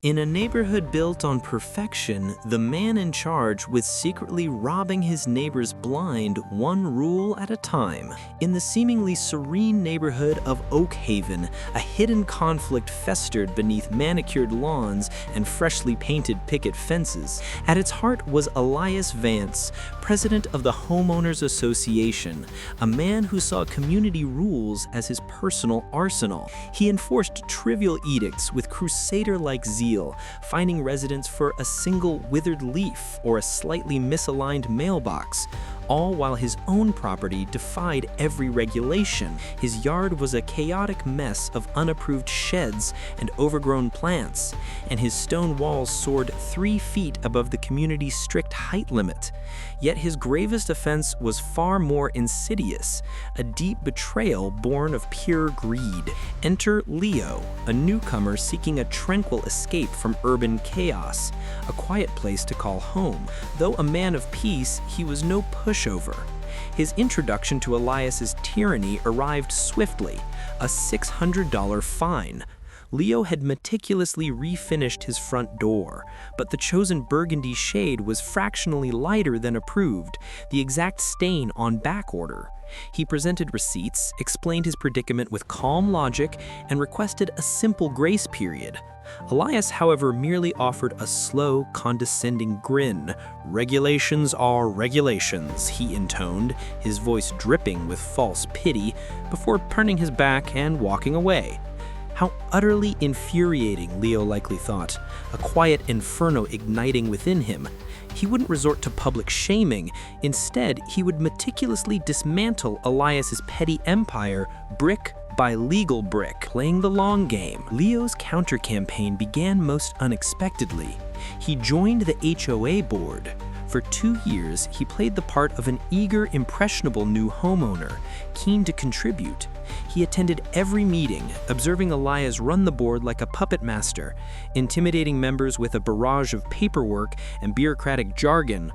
In a neighborhood built on perfection, the man in charge was secretly robbing his neighbors blind, one rule at a time. In the seemingly serene neighborhood of Oakhaven, a hidden conflict festered beneath manicured lawns and freshly painted picket fences. At its heart was Elias Vance, president of the Homeowners Association, a man who saw community rules as his personal arsenal. He enforced trivial edicts with crusader-like zeal, finding residents for a single withered leaf or a slightly misaligned mailbox, all while his own property defied every regulation. His yard was a chaotic mess of unapproved sheds and overgrown plants, and his stone walls soared 3 feet above the community's strict height limit. Yet his gravest offense was far more insidious, a deep betrayal born of pure greed. Enter Leo, a newcomer seeking a tranquil escape from urban chaos, a quiet place to call home. Though a man of peace, he was no pushover. His introduction to Elias's tyranny arrived swiftly, a $600 fine. Leo had meticulously refinished his front door, but the chosen burgundy shade was fractionally lighter than approved, the exact stain on back order. He presented receipts, explained his predicament with calm logic, and requested a simple grace period. Elias, however, merely offered a slow, condescending grin. "Regulations are regulations," he intoned, his voice dripping with false pity, before turning his back and walking away. How utterly infuriating, Leo likely thought, a quiet inferno igniting within him. He wouldn't resort to public shaming. Instead, he would meticulously dismantle Elias's petty empire, brick by legal brick, playing the long game. Leo's counter-campaign began most unexpectedly. He joined the HOA board. For 2 years, he played the part of an eager, impressionable new homeowner, keen to contribute. He attended every meeting, observing Elias run the board like a puppet master, intimidating members with a barrage of paperwork and bureaucratic jargon.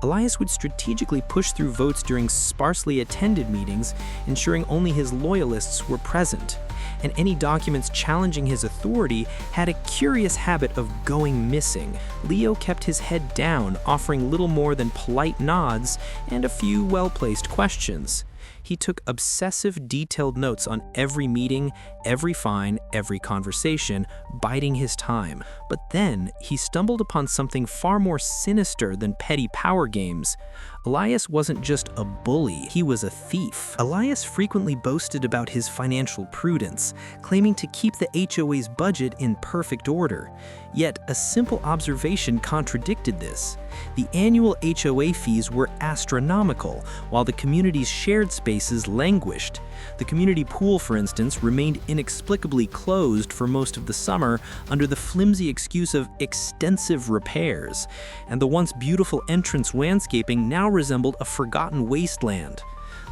Elias would strategically push through votes during sparsely attended meetings, ensuring only his loyalists were present. And any documents challenging his authority had a curious habit of going missing. Leo kept his head down, offering little more than polite nods and a few well-placed questions. He took obsessive, detailed notes on every meeting, every fine, every conversation, biding his time. But then he stumbled upon something far more sinister than petty power games. Elias wasn't just a bully, he was a thief. Elias frequently boasted about his financial prudence, claiming to keep the HOA's budget in perfect order. Yet a simple observation contradicted this. The annual HOA fees were astronomical, while the community's shared spaces languished. The community pool, for instance, remained inexplicably closed for most of the summer under the flimsy excuse of extensive repairs, and the once beautiful entrance landscaping now resembled a forgotten wasteland.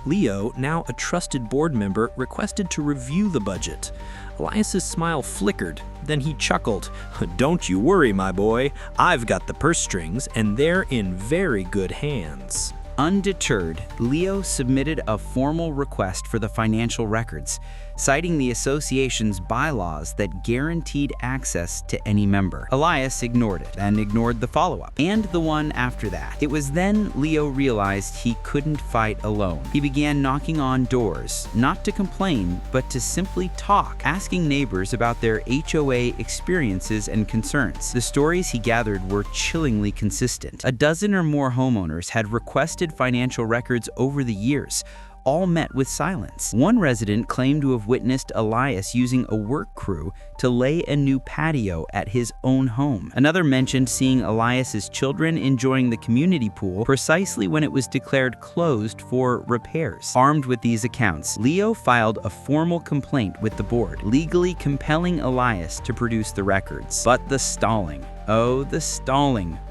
Leo, now a trusted board member, requested to review the budget. Elias's smile flickered, then he chuckled. "Don't you worry, my boy. I've got the purse strings, and they're in very good hands." Undeterred, Leo submitted a formal request for the financial records, citing the association's bylaws that guaranteed access to any member. Elias ignored it and ignored the follow-up, and the one after that. It was then Leo realized he couldn't fight alone. He began knocking on doors, not to complain, but to simply talk, asking neighbors about their HOA experiences and concerns. The stories he gathered were chillingly consistent. A dozen or more homeowners had requested financial records over the years, all met with silence. One resident claimed to have witnessed Elias using a work crew to lay a new patio at his own home. Another mentioned seeing Elias's children enjoying the community pool precisely when it was declared closed for repairs. Armed with these accounts, Leo filed a formal complaint with the board, legally compelling Elias to produce the records. But the stalling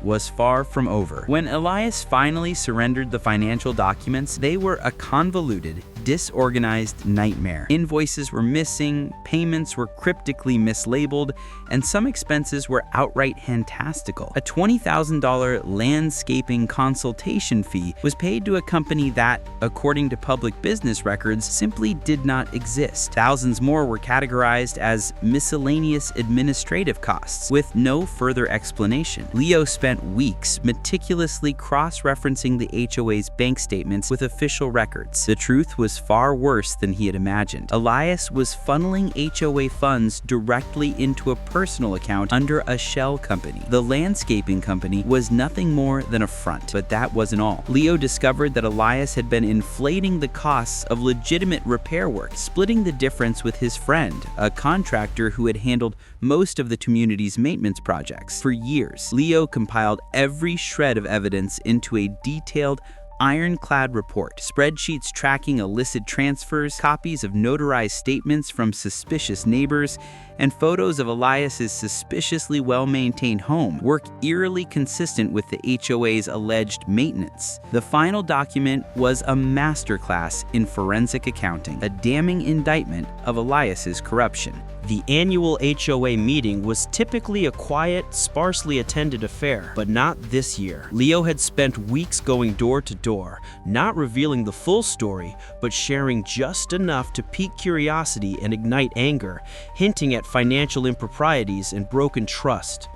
was far from over. When Elias finally surrendered the financial documents, they were a convoluted, disorganized nightmare. Invoices were missing, payments were cryptically mislabeled, and some expenses were outright fantastical. A $20,000 landscaping consultation fee was paid to a company that, according to public business records, simply did not exist. Thousands more were categorized as miscellaneous administrative costs, with no further explanation. Leo spent weeks meticulously cross-referencing the HOA's bank statements with official records. The truth was far worse than he had imagined. Elias was funneling HOA funds directly into a personal account under a shell company. The landscaping company was nothing more than a front, but that wasn't all. Leo discovered that Elias had been inflating the costs of legitimate repair work, splitting the difference with his friend, a contractor who had handled most of the community's maintenance projects. For years, Leo compiled every shred of evidence into a detailed, ironclad report, spreadsheets tracking illicit transfers, copies of notarized statements from suspicious neighbors, and photos of Elias's suspiciously well-maintained home, work eerily consistent with the HOA's alleged maintenance. The final document was a masterclass in forensic accounting, a damning indictment of Elias's corruption. The annual HOA meeting was typically a quiet, sparsely attended affair, but not this year. Leo had spent weeks going door to door, not revealing the full story, but sharing just enough to pique curiosity and ignite anger, hinting at financial improprieties and broken trust.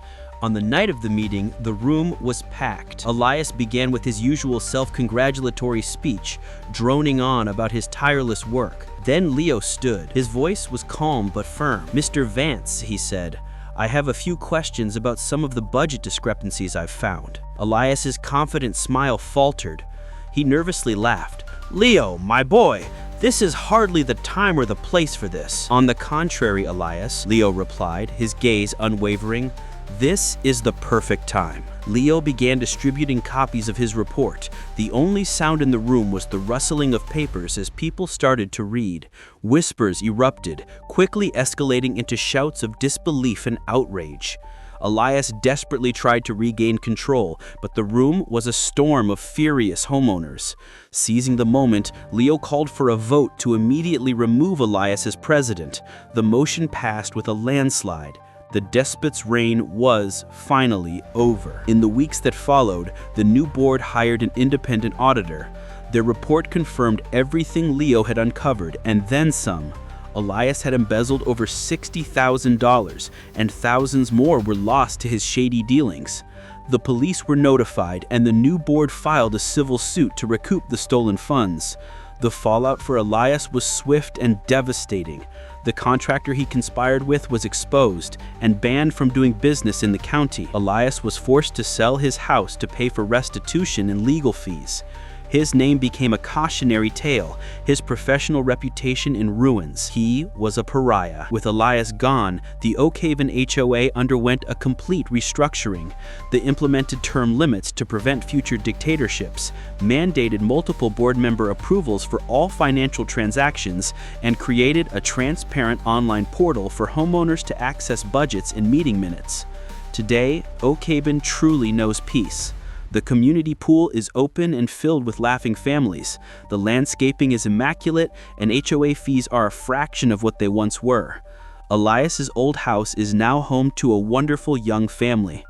On the night of the meeting, the room was packed. Elias began with his usual self-congratulatory speech, droning on about his tireless work. Then Leo stood. His voice was calm but firm. "Mr. Vance," he said, "I have a few questions about some of the budget discrepancies I've found." Elias's confident smile faltered. He nervously laughed. "Leo, my boy, this is hardly the time or the place for this." "On the contrary, Elias," Leo replied, his gaze unwavering. "This is the perfect time." Leo began distributing copies of his report. The only sound in the room was the rustling of papers as people started to read. Whispers erupted, quickly escalating into shouts of disbelief and outrage. Elias desperately tried to regain control, but the room was a storm of furious homeowners. Seizing the moment, Leo called for a vote to immediately remove Elias as president. The motion passed with a landslide. The despot's reign was finally over. In the weeks that followed, the new board hired an independent auditor. Their report confirmed everything Leo had uncovered, and then some. Elias had embezzled over $60,000, and thousands more were lost to his shady dealings. The police were notified, and the new board filed a civil suit to recoup the stolen funds. The fallout for Elias was swift and devastating. The contractor he conspired with was exposed and banned from doing business in the county. Elias was forced to sell his house to pay for restitution and legal fees. His name became a cautionary tale, his professional reputation in ruins. He was a pariah. With Elias gone, the Oakhaven HOA underwent a complete restructuring. They implemented term limits to prevent future dictatorships, mandated multiple board member approvals for all financial transactions, and created a transparent online portal for homeowners to access budgets and meeting minutes. Today, Oakhaven truly knows peace. The community pool is open and filled with laughing families. The landscaping is immaculate, and HOA fees are a fraction of what they once were. Elias's old house is now home to a wonderful young family.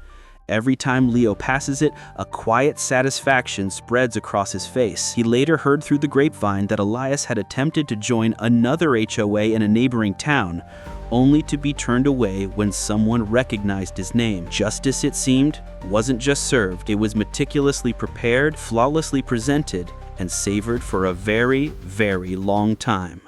Every time Leo passes it, a quiet satisfaction spreads across his face. He later heard through the grapevine that Elias had attempted to join another HOA in a neighboring town, only to be turned away when someone recognized his name. Justice, it seemed, wasn't just served. It was meticulously prepared, flawlessly presented, and savored for a very, very long time.